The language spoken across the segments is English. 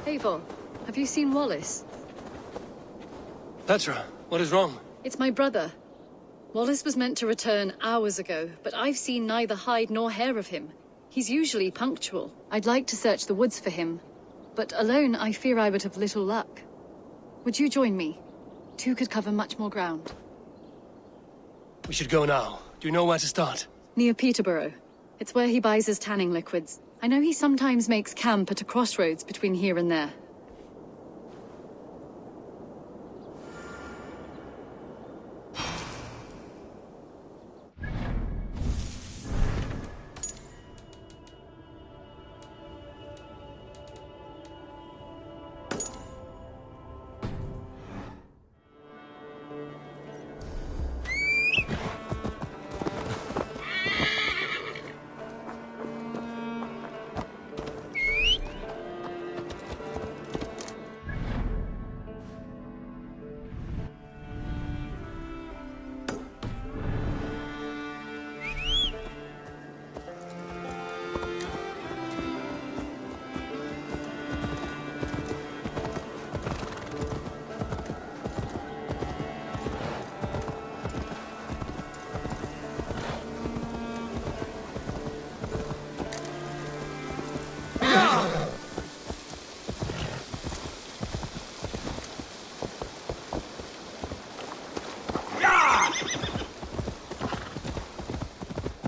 Eivor, have you seen Wallace? Petra, what is wrong? It's my brother. Wallace was meant to return hours ago, but I've seen neither hide nor hair of him. He's usually punctual. I'd like to search the woods for him, but alone I fear I would have little luck. Would you join me? Two could cover much more ground. We should go now. Do you know where to start? Near Peterborough. It's where he buys his tanning liquids. I know he sometimes makes camp at a crossroads between here and there.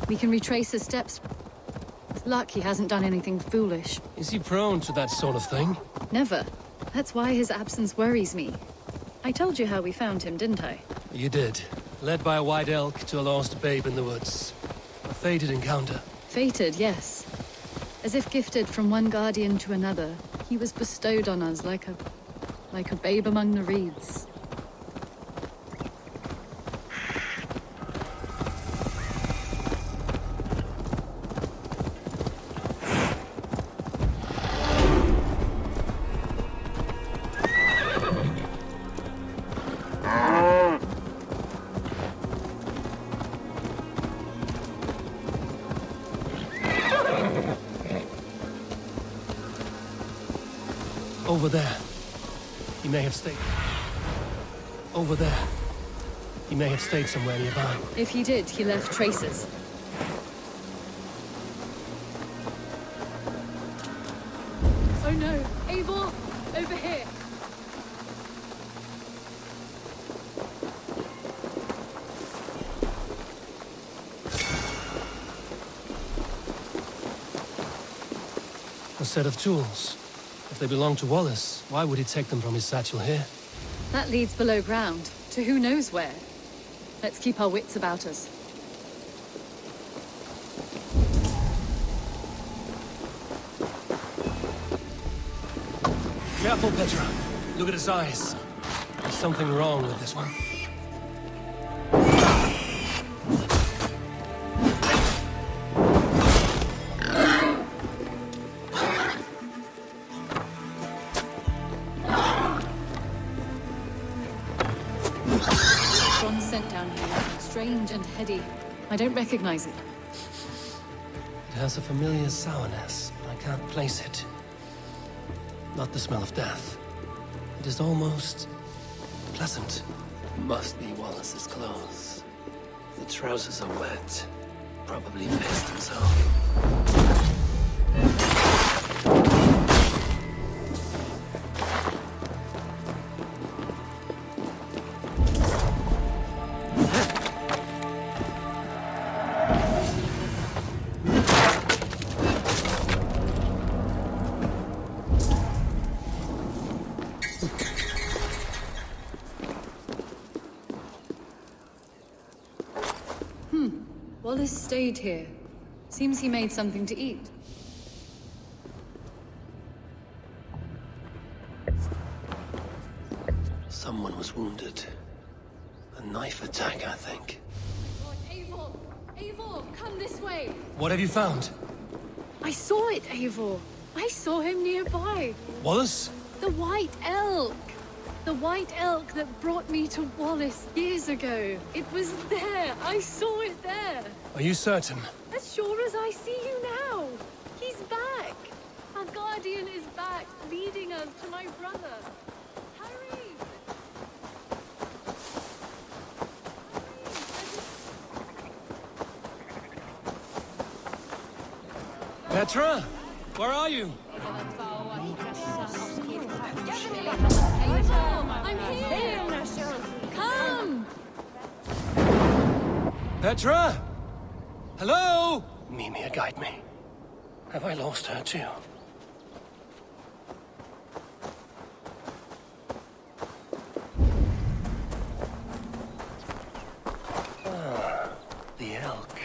We can retrace his steps. With luck, he hasn't done anything foolish. Is he prone to that sort of thing? Never. That's why his absence worries me. I told you how we found him, didn't I? You did. Led by a white elk to a lost babe in the woods. A fated encounter. Fated, yes. As if gifted from one guardian to another, he was bestowed on us like a babe among the reeds. Over there. He may have stayed. Over there. He may have stayed somewhere nearby. If he did, he left traces. Oh no! Eivor! Over here! A set of tools. If they belong to Wallace, why would he take them from his satchel here? That leads below ground, to who knows where. Let's keep our wits about us. Careful, Petra. Look at his eyes. There's something wrong with this one. Strong scent down here. Strange and heady. I don't recognize it. It has a familiar sourness, but I can't place it. Not the smell of death. It is almost pleasant. Must be Wallace's clothes. The trousers are wet. Probably pissed himself. Wallace stayed here. Seems he made something to eat. Someone was wounded. A knife attack, I think. God, Eivor! Eivor, come this way! What have you found? I saw it, Eivor! I saw him nearby! Wallace? The White Elk! The White Elk that brought me to Wallace years ago. It was there! I saw it there! Are you certain? As sure as I see you now! He's back! Our guardian is back, leading us my brother! Hurry! Petra? Where are you? I'm here! Come! Petra? Hello? Mimir, guide me. Have I lost her too? Ah, the elk.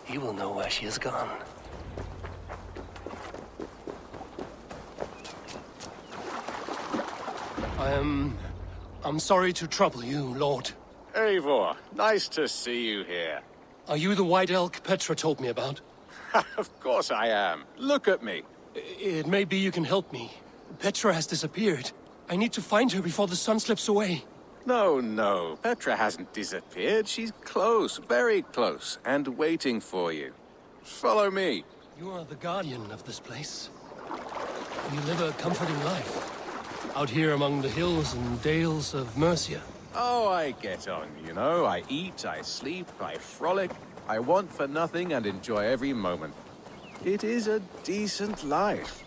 He will know where she has gone. I'm sorry to trouble you, Lord. Eivor, nice to see you here. Are you the white elk Petra told me about? Of course I am. Look at me. It may be you can help me. Petra has disappeared. I need to find her before the sun slips away. No, Petra hasn't disappeared. She's close, very close, and waiting for you. Follow me. You are the guardian of this place. You live a comforting life. Out here among the hills and dales of Mercia. Oh, I get on, you know. I eat, I sleep, I frolic. I want for nothing and enjoy every moment. It is a decent life.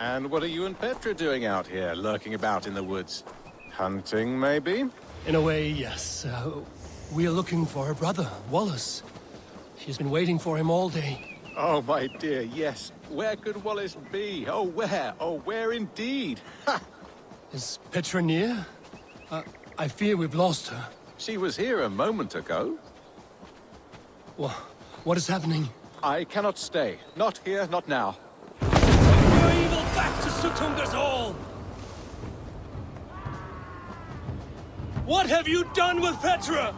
And what are you and Petra doing out here, lurking about in the woods? Hunting, maybe? In a way, yes. We are looking for her brother, Wallace. She's been waiting for him all day. Oh, my dear, yes. Where could Wallace be? Oh, where? Oh, where indeed? Ha! Is Petra near? I fear we've lost her. She was here a moment ago. What is happening? I cannot stay. Not here, not now. Your evil back to Sutunga's Hall! What have you done with Petra?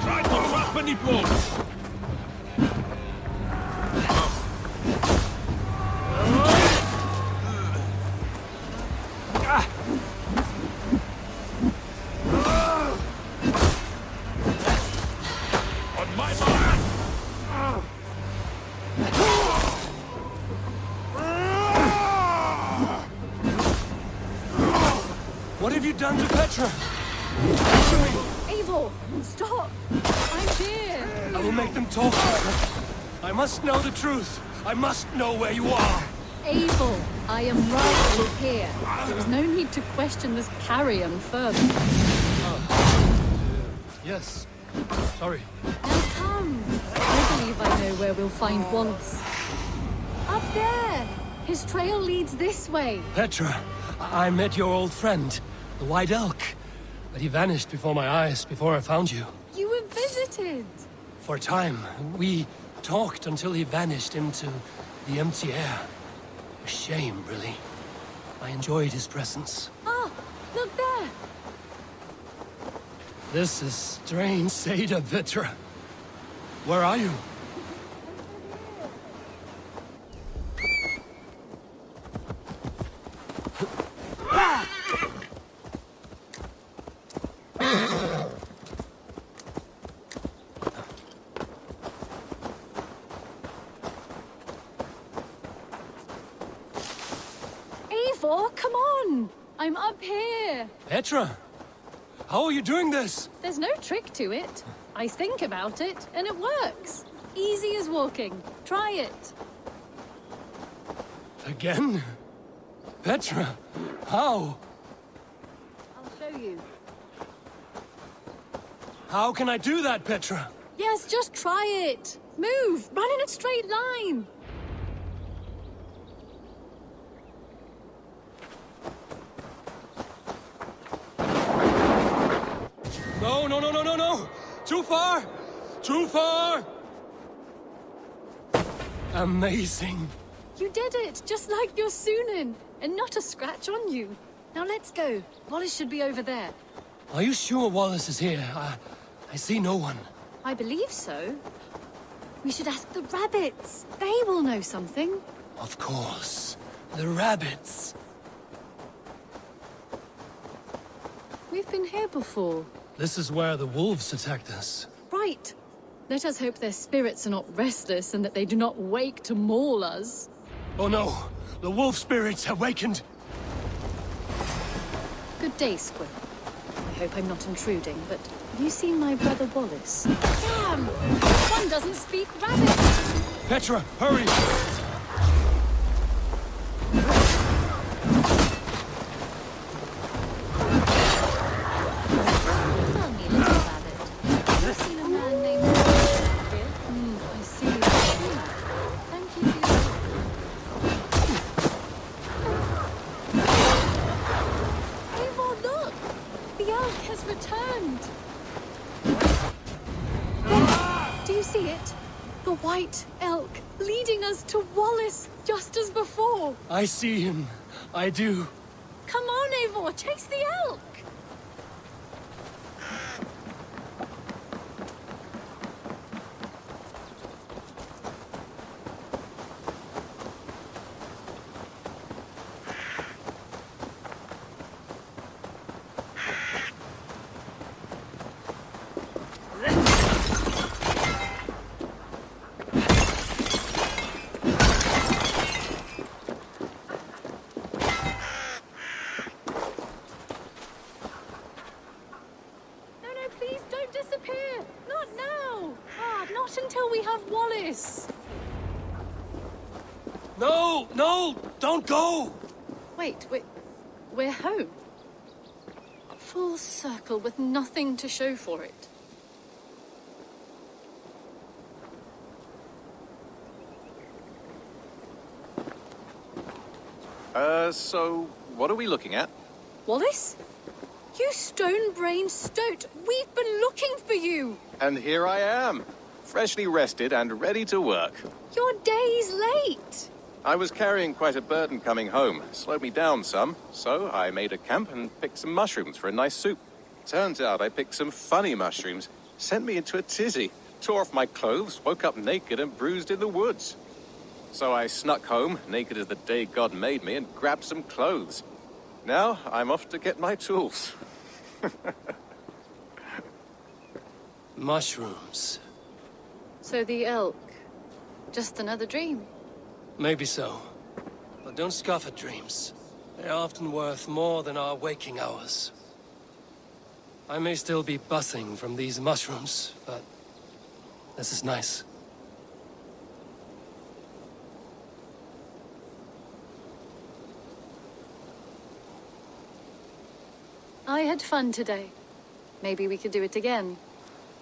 Try to trap any boats! On my mark! What have you done to Petra? Eivor, stop! I'm here! I will make them talk. I must know the truth. I must know where you are. Eivor, I am right here. There is no need to question this carrion further. Yes. Sorry. Now come. I believe I know where we'll find Wallace. Up there! His trail leads this way. Petra, I met your old friend, the White Elk. But he vanished before my eyes, before I found you. You were visited. For a time, we talked until he vanished into the empty air. A shame, really. I enjoyed his presence. Ah, look there. This is strange, Seda Petra. Where are you? Eivor, come on! I'm up here. Petra! How are you doing this? There's no trick to it. I think about it, and it works. Easy as walking. Try it. Again? Petra, how? I'll show you. How can I do that, Petra? Yes, just try it. Move! Run in a straight line! No! Too far! Too far! Amazing. You did it, just like your Sunan, and not a scratch on you. Now let's go. Wallace should be over there. Are you sure Wallace is here? I see no one. I believe so. We should ask the rabbits. They will know something. Of course. The rabbits. We've been here before. This is where the wolves attacked us. Right. Let us hope their spirits are not restless and that they do not wake to maul us. Oh no! The wolf spirits awakened! Good day, Squib. I hope I'm not intruding, but have you seen my brother Wallace? Damn! One doesn't speak rabbit! Petra, hurry! Tell me, little rabbit. Have you seen a man named Rabbit? I see. Thank you for your... Eivor, look! The elk has returned! There! Do you see it? The white elk leading us to Wallace, just as before! I see him. I do. Come on, Eivor, chase the elk! Please don't disappear! Not now! Not until we have Wallace! No! No! Don't go! Wait, we're home. Full circle with nothing to show for it. So what are we looking at? Wallace? You stone-brained stoat! We've been looking for you! And here I am, freshly rested and ready to work. You're days late! I was carrying quite a burden coming home. Slowed me down some, so I made a camp and picked some mushrooms for a nice soup. Turns out I picked some funny mushrooms. Sent me into a tizzy. Tore off my clothes, woke up naked and bruised in the woods. So I snuck home, naked as the day God made me, and grabbed some clothes. Now I'm off to get my tools. Mushrooms. So the elk, just another dream. Maybe so. But don't scoff at dreams. They're often worth more than our waking hours. I may still be buzzing from these mushrooms, but this is nice. I had fun today. Maybe we could do it again,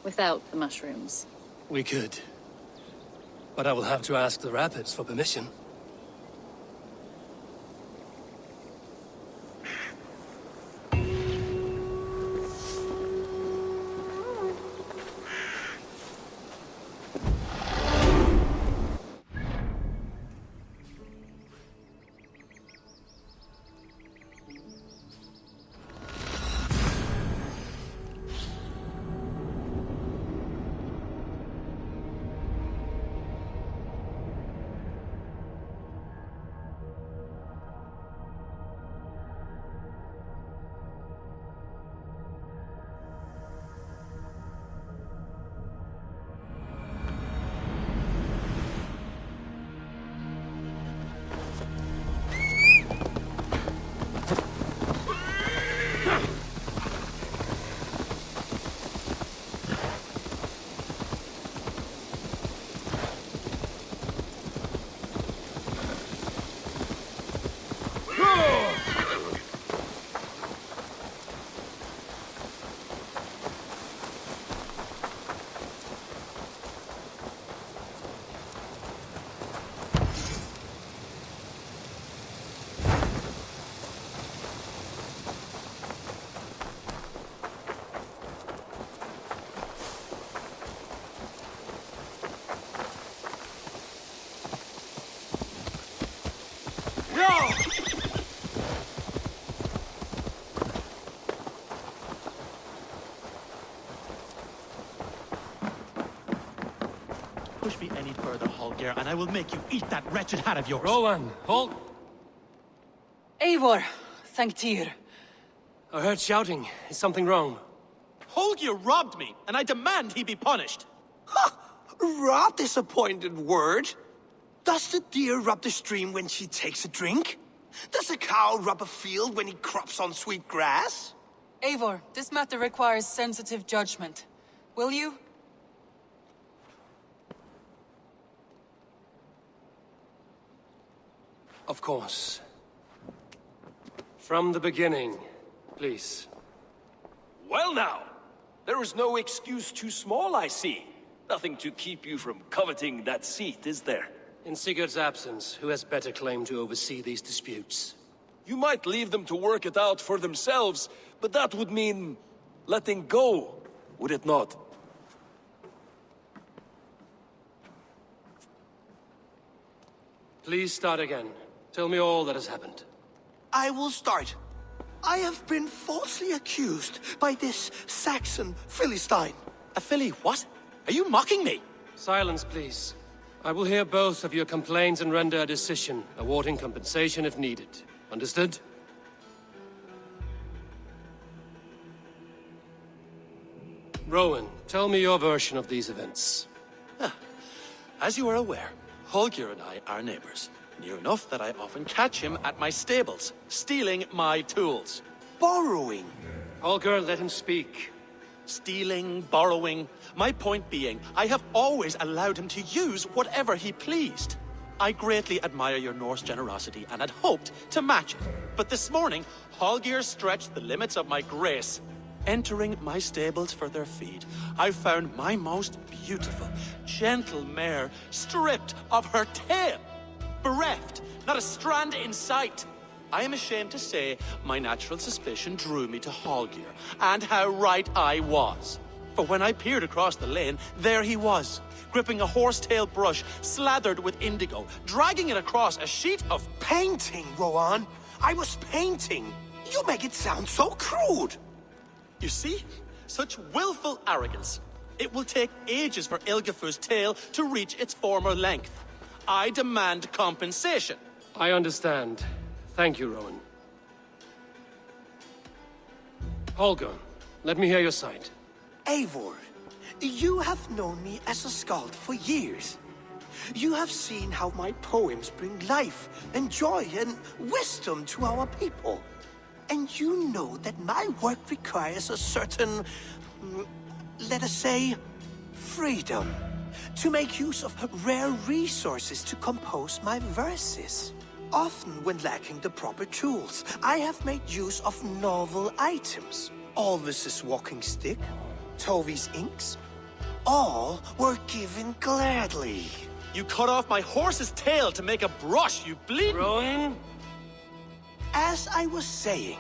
without the mushrooms. We could. But I will have to ask the rapids for permission. Push me any further, Holger, and I will make you eat that wretched hat of yours. Rowan, halt! Eivor, thank Tyr. I heard shouting. Is something wrong? Holger robbed me, and I demand he be punished. Ha! Raw disappointed word. Does the deer rub the stream when she takes a drink? Does a cow rub a field when he crops on sweet grass? Eivor, this matter requires sensitive judgment. Will you? Of course. From the beginning, please. Well now, there is no excuse too small, I see. Nothing to keep you from coveting that seat, is there? In Sigurd's absence, who has better claim to oversee these disputes? You might leave them to work it out for themselves, but that would mean letting go, would it not? Please start again. Tell me all that has happened. I will start. I have been falsely accused by this Saxon Philistine. A filly what? Are you mocking me? Silence, please. I will hear both of your complaints and render a decision, awarding compensation if needed. Understood? Rowan, tell me your version of these events. As you are aware, Holger and I are neighbors. Near enough that I often catch him at my stables, stealing my tools. Borrowing. Holger, let him speak. Stealing, borrowing. My point being, I have always allowed him to use whatever he pleased. I greatly admire your Norse generosity and had hoped to match it. But this morning, Holger stretched the limits of my grace. Entering my stables for their feed, I found my most beautiful, gentle mare stripped of her tail. Bereft, not a strand in sight. I am ashamed to say my natural suspicion drew me to Holger, and how right I was. For when I peered across the lane, there he was, gripping a horsetail brush slathered with indigo, dragging it across a sheet of... Painting, Rowan. I was painting. You make it sound so crude. You see? Such willful arrogance. It will take ages for Ilgafur's tail to reach its former length. I demand compensation. I understand. Thank you, Rowan. Holger, let me hear your side. Eivor, you have known me as a skald for years. You have seen how my poems bring life and joy and wisdom to our people. And you know that my work requires a certain, let us say, freedom. To make use of rare resources to compose my verses. Often when lacking the proper tools, I have made use of novel items. Alvis's walking stick, Tovi's inks, all were given gladly. You cut off my horse's tail to make a brush, you bleed... Rowan? As I was saying,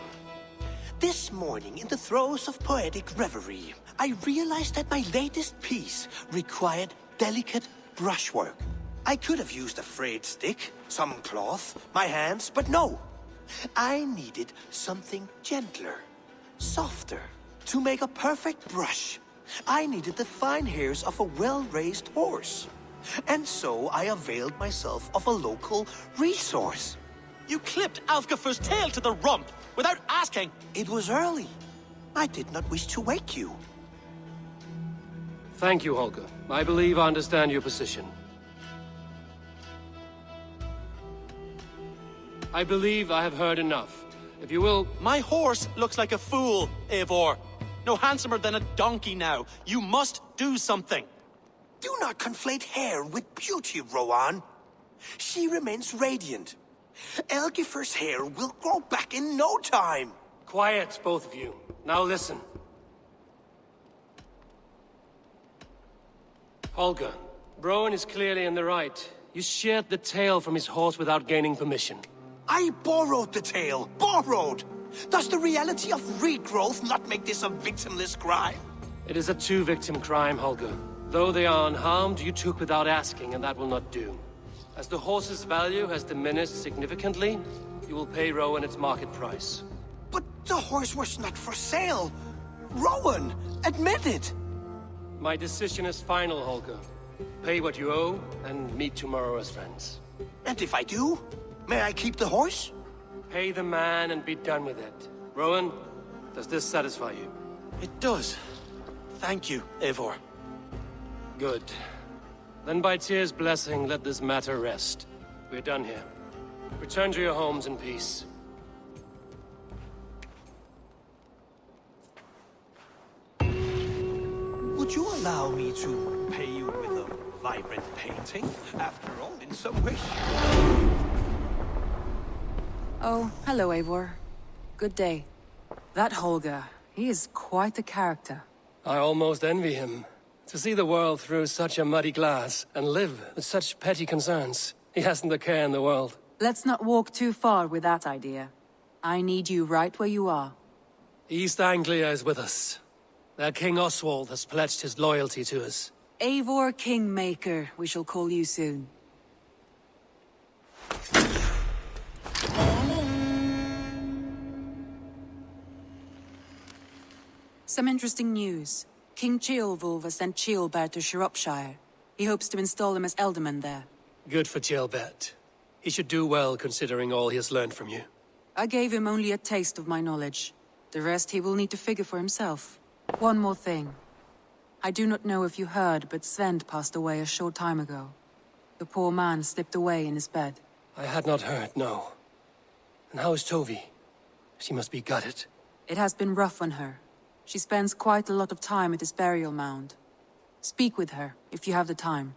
this morning in the throes of poetic reverie, I realized that my latest piece required delicate brushwork. I could have used a frayed stick, some cloth, my hands, but no. I needed something gentler, softer. To make a perfect brush, I needed the fine hairs of a well-raised horse. And so I availed myself of a local resource. You clipped Alfgafur's tail to the rump without asking. It was early. I did not wish to wake you. Thank you, Holger. I believe I understand your position. I believe I have heard enough. If you will... My horse looks like a fool, Eivor. No handsomer than a donkey now. You must do something. Do not conflate hair with beauty, Rowan. She remains radiant. Elgifur's hair will grow back in no time. Quiet, both of you. Now listen. Holger, Rowan is clearly in the right. You sheared the tail from his horse without gaining permission. I borrowed the tail. Borrowed! Does the reality of regrowth not make this a victimless crime? It is a two-victim crime, Holger. Though they are unharmed, you took without asking, and that will not do. As the horse's value has diminished significantly, you will pay Rowan its market price. But the horse was not for sale. Rowan, admit it. My decision is final, Holger. Pay what you owe, and meet tomorrow as friends. And if I do, may I keep the horse? Pay the man and be done with it. Rowan, does this satisfy you? It does. Thank you, Eivor. Good. Then by Tyr's blessing, let this matter rest. We're done here. Return to your homes in peace. Would you allow me to pay you with a vibrant painting? After all, in some way. Oh, hello, Eivor. Good day. That Holger, he is quite a character. I almost envy him. To see the world through such a muddy glass, and live with such petty concerns. He hasn't a care in the world. Let's not walk too far with that idea. I need you right where you are. East Anglia is with us. Their King Oswald has pledged his loyalty to us. Eivor Kingmaker, we shall call you soon. Some interesting news. King Ceolwulf has sent Ceolbert to Shropshire. He hopes to install him as Elderman there. Good for Ceolbert. He should do well considering all he has learned from you. I gave him only a taste of my knowledge. The rest he will need to figure for himself. One more thing. I do not know if you heard, but Svend passed away a short time ago. The poor man slipped away in his bed. I had not heard, no. And how is Tovi? She must be gutted. It has been rough on her. She spends quite a lot of time at his burial mound. Speak with her, if you have the time.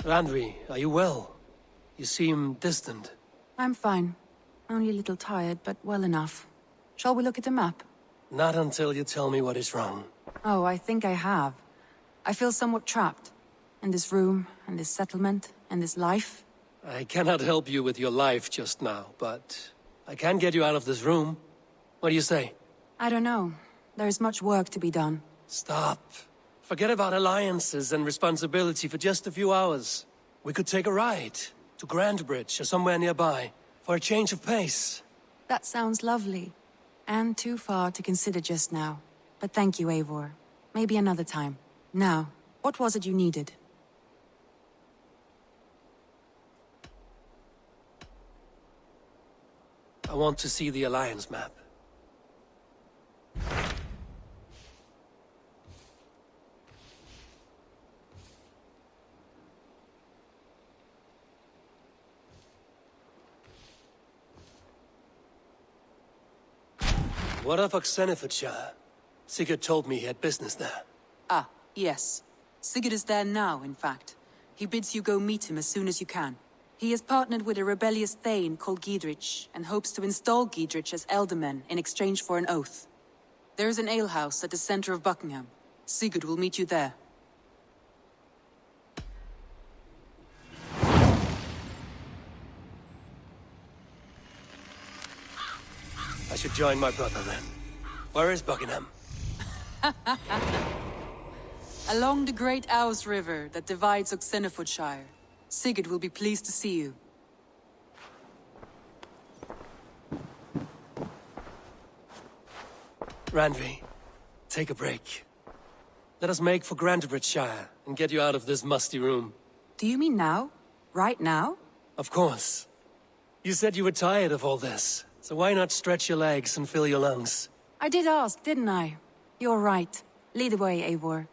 Randvi, are you well? You seem distant. I'm fine. Only a little tired, but well enough. Shall we look at the map? Not until you tell me what is wrong. Oh, I think I have. I feel somewhat trapped. In this room, in this settlement, in this life. I cannot help you with your life just now, but I can get you out of this room. What do you say? I don't know. There is much work to be done. Stop. Forget about alliances and responsibility for just a few hours. We could take a ride to Grandbridge or somewhere nearby for a change of pace. That sounds lovely. And too far to consider just now. But thank you, Eivor. Maybe another time. Now, what was it you needed? I want to see the Alliance map. What of Oxenfordshire? Sigurd told me he had business there. Ah, yes. Sigurd is there now, in fact. He bids you go meet him as soon as you can. He has partnered with a rebellious Thane called Giedrich, and hopes to install Giedrich as Elderman in exchange for an oath. There is an alehouse at the center of Buckingham. Sigurd will meet you there. I should join my brother then. Where is Buckingham? Along the Great Ouse River that divides Oxenfordshire. Sigurd will be pleased to see you. Randvi, take a break. Let us make for Grandbridgeshire and get you out of this musty room. Do you mean now? Right now? Of course. You said you were tired of all this, so why not stretch your legs and fill your lungs? I did ask, didn't I? You're right. Lead the way, Eivor.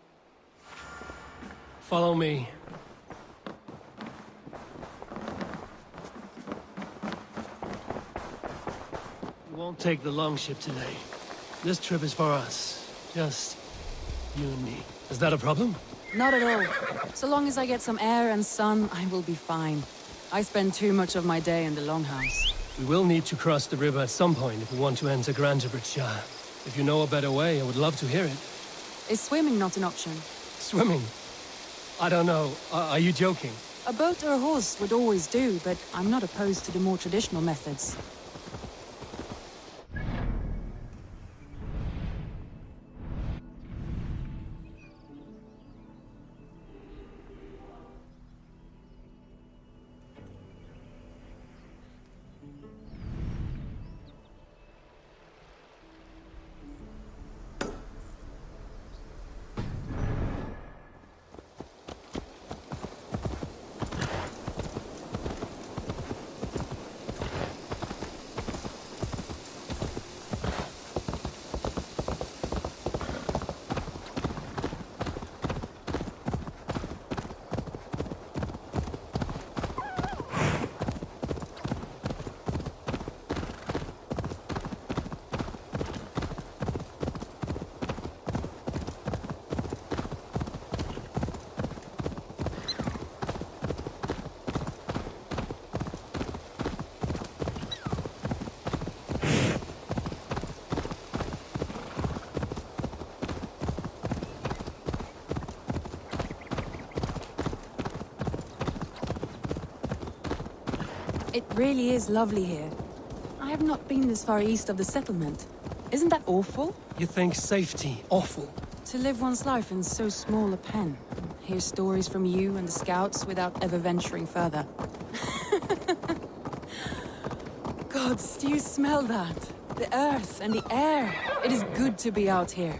Follow me. won't take the longship today. This trip is for us. Just you and me. Is that a problem? Not at all. So long as I get some air and sun, I will be fine. I spend too much of my day in the longhouse. We will need to cross the river at some point if we want to enter Grantebridgeshire. If you know a better way, I would love to hear it. Is swimming not an option? Swimming? I don't know. Are you joking? A boat or a horse would always do, but I'm not opposed to the more traditional methods. It really is lovely here. I have not been this far east of the settlement. Isn't that awful? You think safety awful? To live one's life in so small a pen. Hear stories from you and the scouts without ever venturing further. Gods, do you smell that? The earth and the air. It is good to be out here.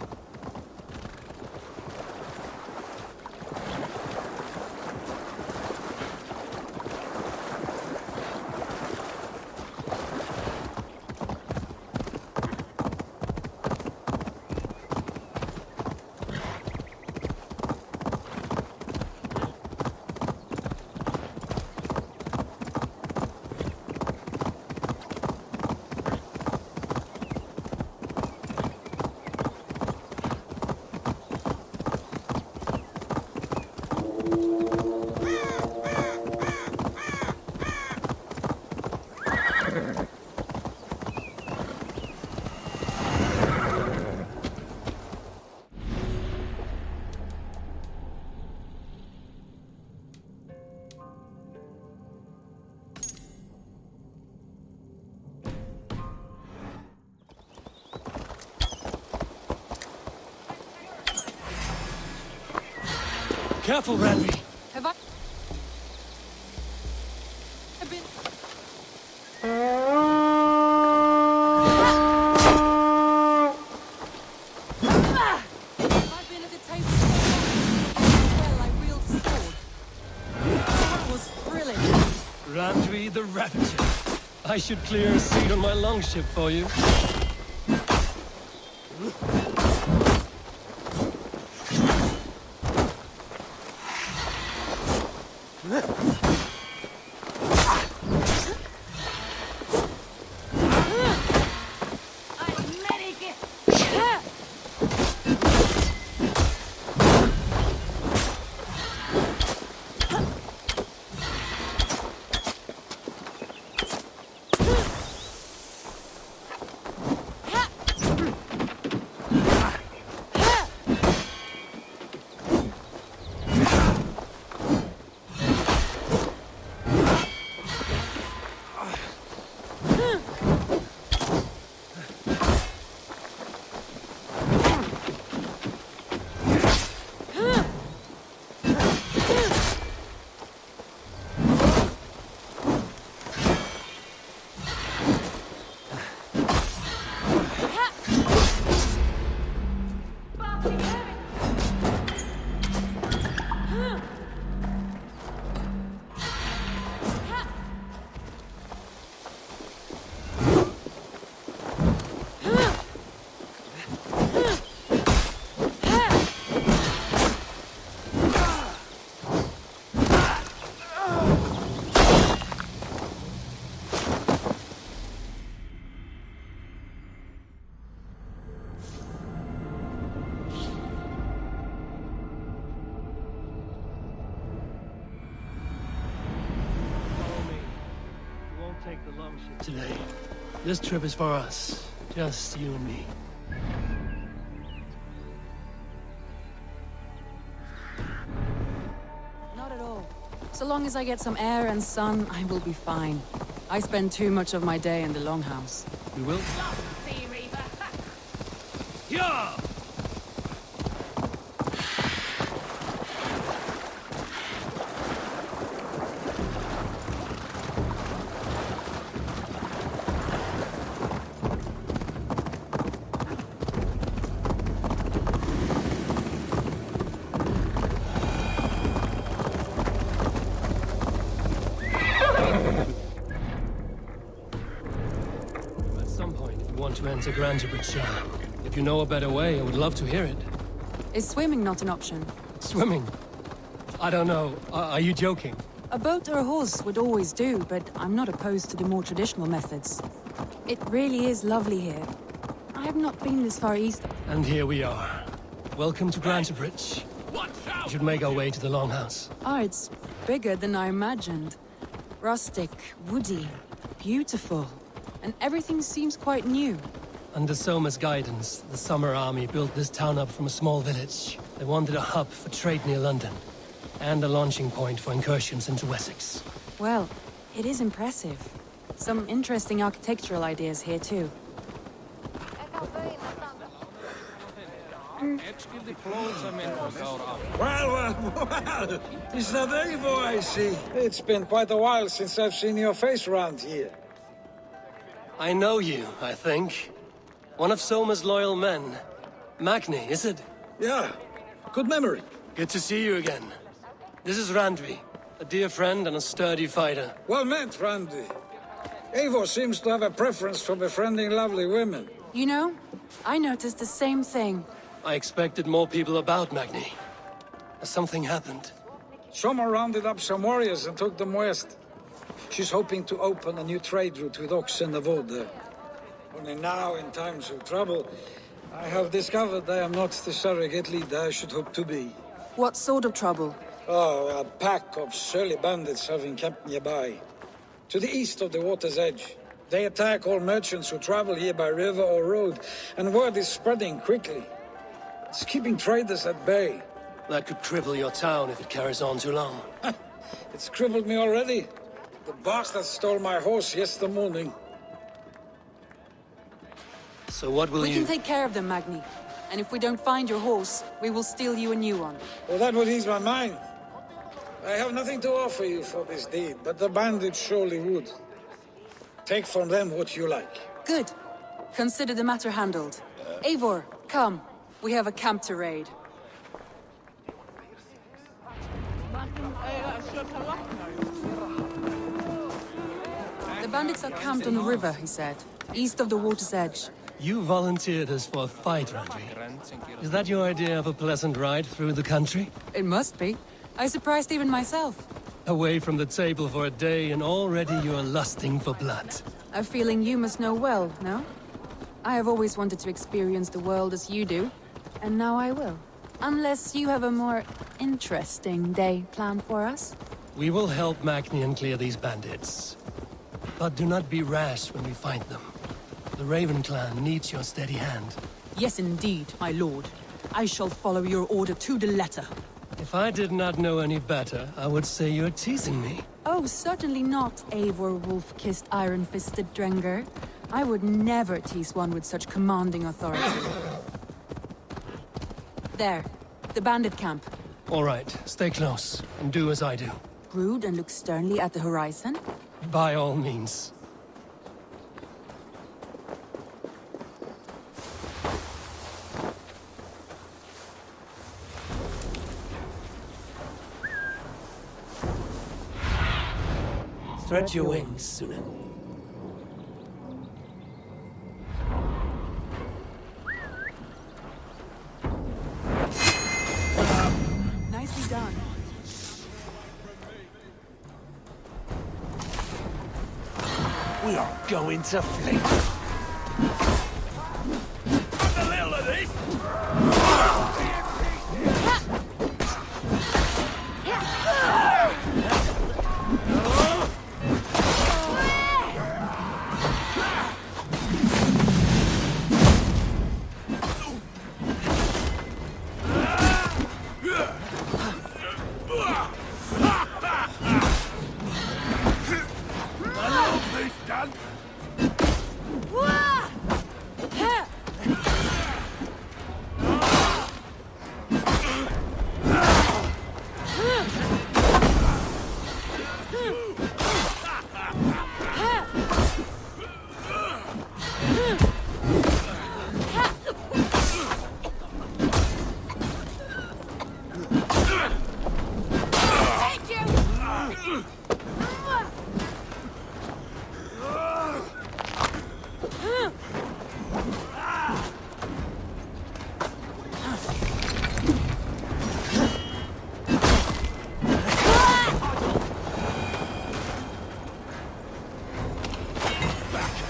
Careful, Randvi! Have I... I've been... I've been at the table so long. Well, I wield a sword. That was brilliant. Randvi the Ravager. I should clear a seat on my longship for you. today. This trip is for us. Just you and me. Not at all. So long as I get some air and sun, I will be fine. I spend too much of my day in the Longhouse. We will? Yeah! At some point, if you want to enter Grandibridge, if you know a better way, I would love to hear it. Is swimming not an option? Swimming? I don't know. Are you joking? A boat or a horse would always do, but I'm not opposed to the more traditional methods. It really is lovely here. I have not been this far east. And here we are. Welcome to Grandibridge. We should make our way to the Longhouse. Ah, it's bigger than I imagined. Rustic, woody, beautiful. And everything seems quite new. Under Soma's guidance, the Summer Army built this town up from a small village. They wanted a hub for trade near London, and a launching point for incursions into Wessex. Well, it is impressive. Some interesting architectural ideas here too. Well, is that Eivor I see? It's been quite a while since I've seen your face around here. I know you, I think. One of Soma's loyal men. Magni, is it? Yeah, good memory. Good to see you again. This is Randvi, a dear friend and a sturdy fighter. Well met, Randvi. Eivor seems to have a preference for befriending lovely women. You know, I noticed the same thing. I expected more people about Magni. Has something happened? Soma rounded up some warriors and took them west. She's hoping to open a new trade route with Ox and the Wood there. Only now, in times of trouble, I have discovered I am not the surrogate leader I should hope to be. What sort of trouble? Oh, a pack of surly bandits have encamped nearby. To the east of the water's edge. They attack all merchants who travel here by river or road, and word is spreading quickly. It's keeping traders at bay. That could cripple your town if it carries on too long. It's crippled me already. The bastard stole my horse yesterday morning. So what will We you... can take care of them, Magni. And if we don't find your horse, we will steal you a new one. Well, that would ease my mind. I have nothing to offer you for this deed, but the bandits surely would. Take from them what you like. Good. Consider the matter handled. Eivor, come. We have a camp to raid. The bandits are camped on the river, he said, east of the water's edge. You volunteered us for a fight, Randvi. Is that your idea of a pleasant ride through the country? It must be. I surprised even myself. Away from the table for a day and already you are lusting for blood. A feeling you must know well, no? I have always wanted to experience the world as you do, and now I will. Unless you have a more interesting day planned for us? We will help Magnian clear these bandits. But do not be rash when we find them. The Raven clan needs your steady hand. Yes, indeed, my lord. I shall follow your order to the letter. If I did not know any better, I would say you're teasing me. Oh, certainly not, Eivor wolf-kissed iron-fisted Drenger. I would never tease one with such commanding authority. There, the bandit camp. All right, stay close, and do as I do. Brood and look sternly at the horizon. By all means. Spread your wings, Sunan. Nicely done. We are going to flee. What the hell are these?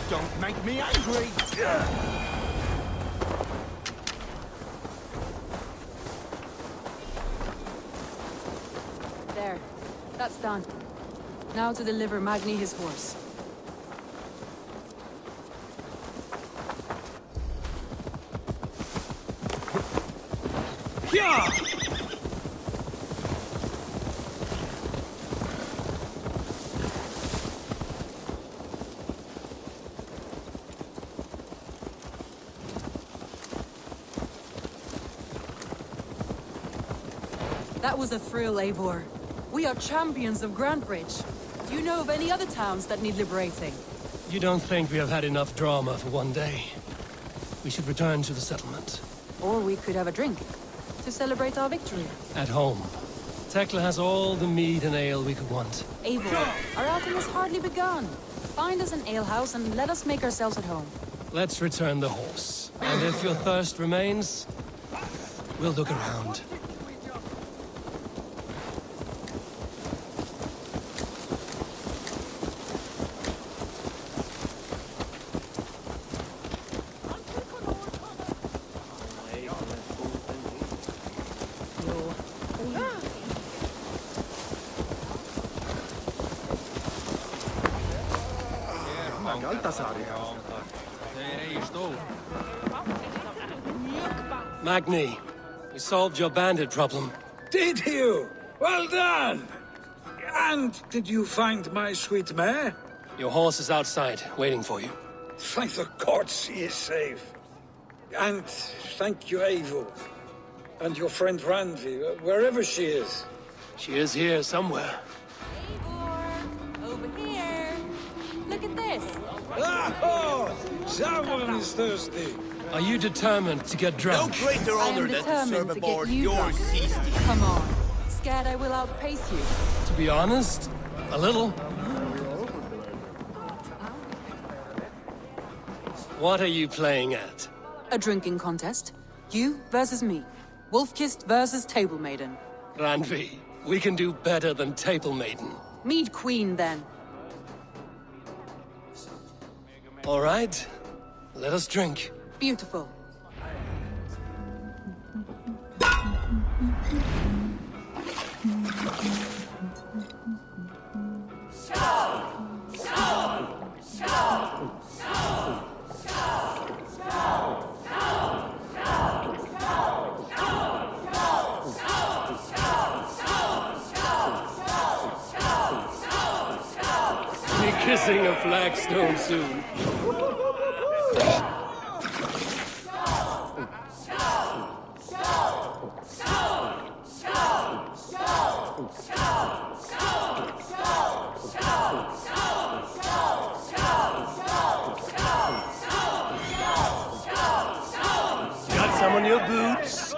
Don't make me angry! There. That's done. Now to deliver Magni his horse. Yeah! That was a thrill, Eivor. We are champions of Grantbridge. Do you know of any other towns that need liberating? You don't think we have had enough drama for one day? We should return to the settlement. Or we could have a drink, to celebrate our victory. At home. Tekla has all the mead and ale we could want. Eivor, our outing has hardly begun. Find us an alehouse and let us make ourselves at home. Let's return the horse. And if your thirst remains, we'll look around. Magni, we solved your bandit problem. Did you? Well done! And did you find my sweet mare? Your horse is outside, waiting for you. Thank the gods she is safe. And thank you, Eivor. And your friend Randvi, wherever she is. She is here somewhere. Eivor, over here. Look at this. Oh, someone is thirsty. Are you determined to get No drunk? greater I am honor than to serve determined to aboard get you your drunk. sea steed. Come on. Scared I will outpace you. To be honest, a little. What are you playing at? A drinking contest. You versus me. Wolf-kissed versus Table Maiden. Randvi, we can do better than Table Maiden. Mead Queen, then. All right, let us drink. Beautiful. Be kissing a flagstone soon. Got some on your boots?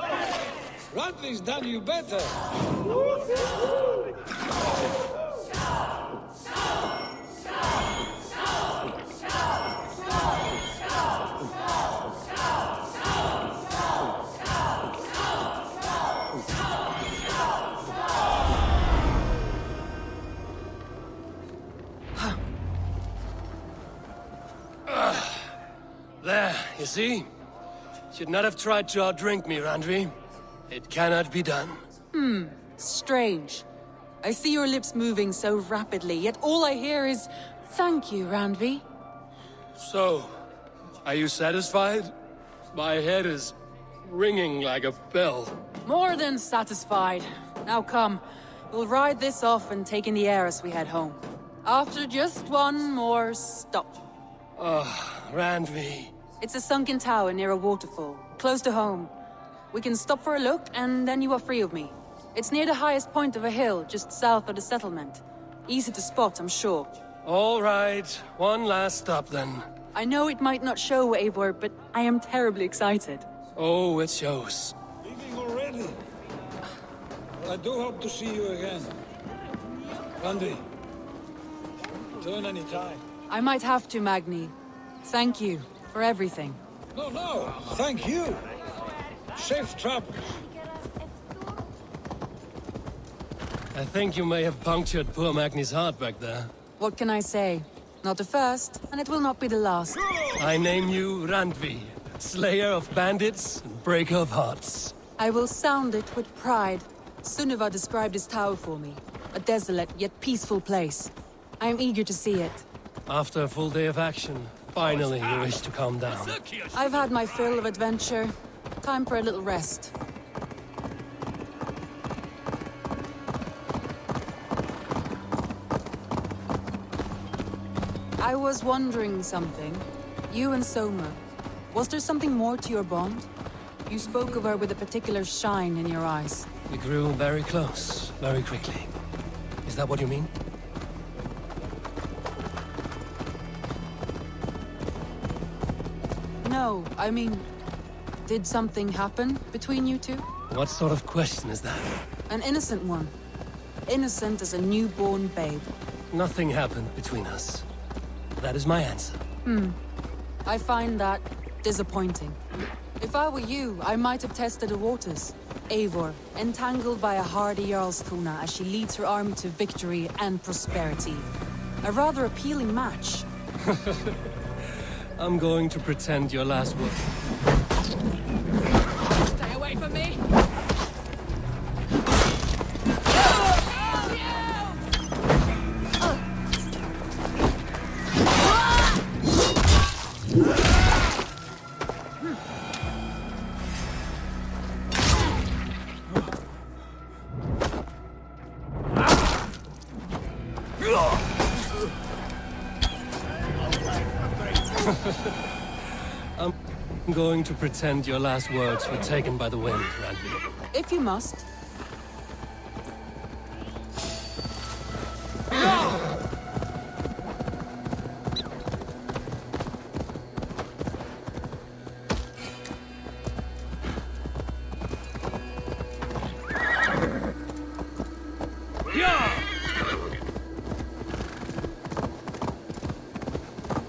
Randvi's done you better. There, you see? Should not have tried to outdrink me, Randvi. It cannot be done. Strange. I see your lips moving so rapidly, yet all I hear is, "Thank you, Randvi." So, are you satisfied? My head is ringing like a bell. More than satisfied. Now come, we'll ride this off and take in the air as we head home. After just one more stop. Randvi. It's a sunken tower near a waterfall, close to home. We can stop for a look, and then you are free of me. It's near the highest point of a hill, just south of the settlement. Easy to spot, I'm sure. All right, one last stop then. I know it might not show, Eivor, but I am terribly excited. Oh, it shows. Leaving already? Well, I do hope to see you again. Randvi, return any time. I might have to, Magni. Thank you for everything. No, thank you. Safe travels. I think you may have punctured poor Magni's heart back there. What can I say? Not the first, and it will not be the last. I name you Randvi, slayer of bandits and breaker of hearts. I will sound it with pride. Sunniva described this tower for me. A desolate yet peaceful place. I am eager to see it. After a full day of action, finally you wish to calm down. I've had my fill of adventure. Time for a little rest. I was wondering something. You and Soma. Was there something more to your bond? You spoke of her with a particular shine in your eyes. We grew very close, very quickly. Is that what you mean? No, I mean... Did something happen between you two? What sort of question is that? An innocent one. Innocent as a newborn babe. Nothing happened between us. That is my answer. I find that disappointing. If I were you, I might have tested the waters. Eivor, entangled by a hardy Jarlskona as she leads her army to victory and prosperity. A rather appealing match. I'm going to pretend your last word. Stay away from me! I'm going to pretend your last words were taken by the wind, Randvi. If you must.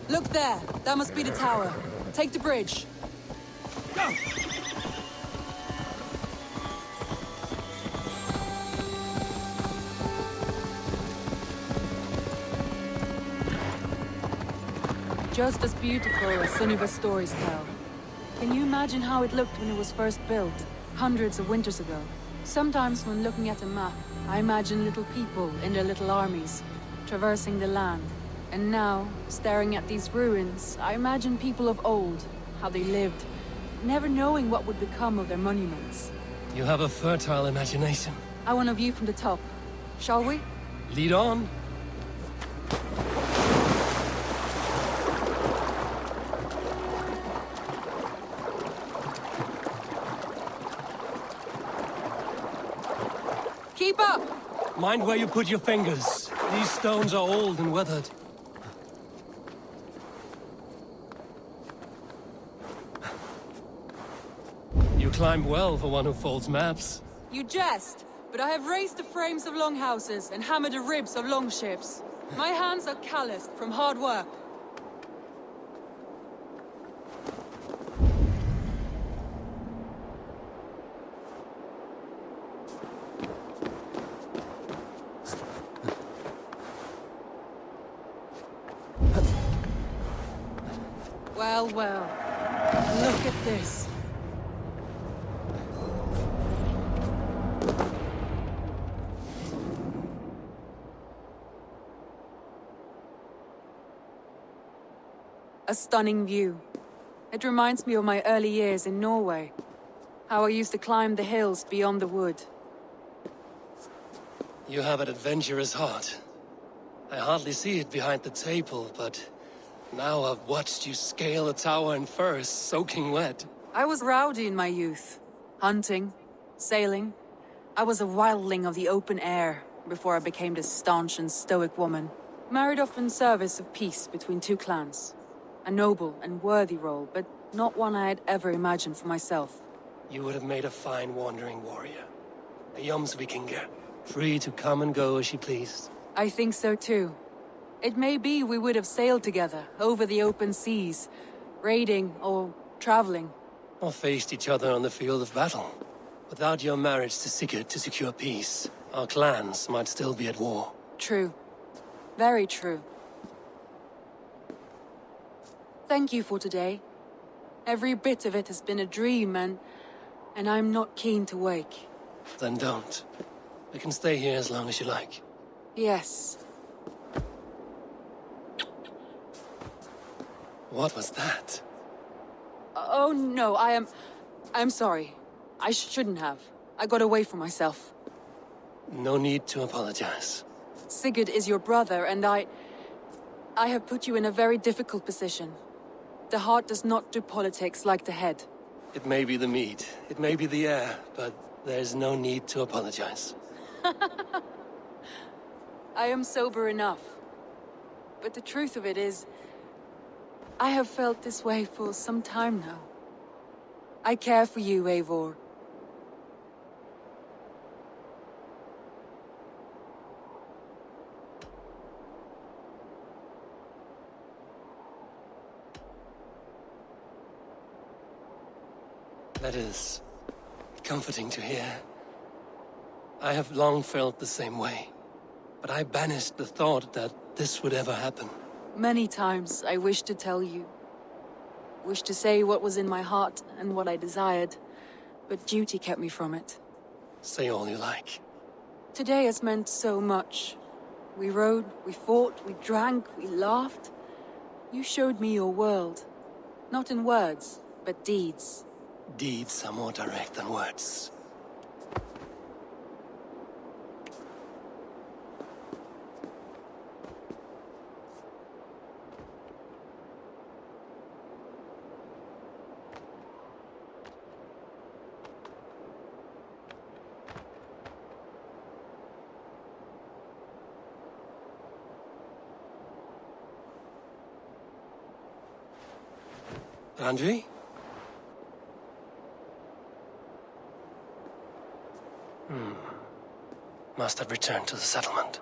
Look there! That must be the tower. Take the bridge. Just as beautiful as Sunniva's stories tell. Can you imagine how it looked when it was first built, hundreds of winters ago? Sometimes when looking at a map, I imagine little people in their little armies, traversing the land. And now, staring at these ruins, I imagine people of old, how they lived, never knowing what would become of their monuments. You have a fertile imagination. I want a view from the top. Shall we? Lead on. Keep up! Mind where you put your fingers. These stones are old and weathered. You climb well for one who folds maps. You jest, but I have raised the frames of longhouses and hammered the ribs of longships. My hands are calloused from hard work. Well, well. Look at this. A stunning view. It reminds me of my early years in Norway. How I used to climb the hills beyond the wood. You have an adventurous heart. I hardly see it behind the table, but now I've watched you scale a tower in furs, soaking wet. I was rowdy in my youth. Hunting, sailing. I was a wildling of the open air before I became this staunch and stoic woman. Married off in service of peace between two clans. A noble and worthy role, but not one I had ever imagined for myself. You would have made a fine wandering warrior. A Jomsvikinger, free to come and go as she pleased. I think so too. It may be we would have sailed together over the open seas, raiding or traveling. Or faced each other on the field of battle. Without your marriage to Sigurd to secure peace, our clans might still be at war. True. Very true. Thank you for today. Every bit of it has been a dream, and I'm not keen to wake. Then don't. I can stay here as long as you like. Yes. What was that? Oh no, I'm sorry. I shouldn't have. I got away from myself. No need to apologize. Sigurd is your brother, and I have put you in a very difficult position. The heart does not do politics like the head. It may be the meat, it may be the air, but there's no need to apologize. I am sober enough. But the truth of it is, I have felt this way for some time now. I care for you, Eivor. That is comforting to hear. I have long felt the same way, but I banished the thought that this would ever happen. Many times I wished to tell you. Wished to say what was in my heart and what I desired, but duty kept me from it. Say all you like. Today has meant so much. We rode, we fought, we drank, we laughed. You showed me your world. Not in words, but deeds. Deeds are more direct than words. Randvi? Must have returned to the settlement.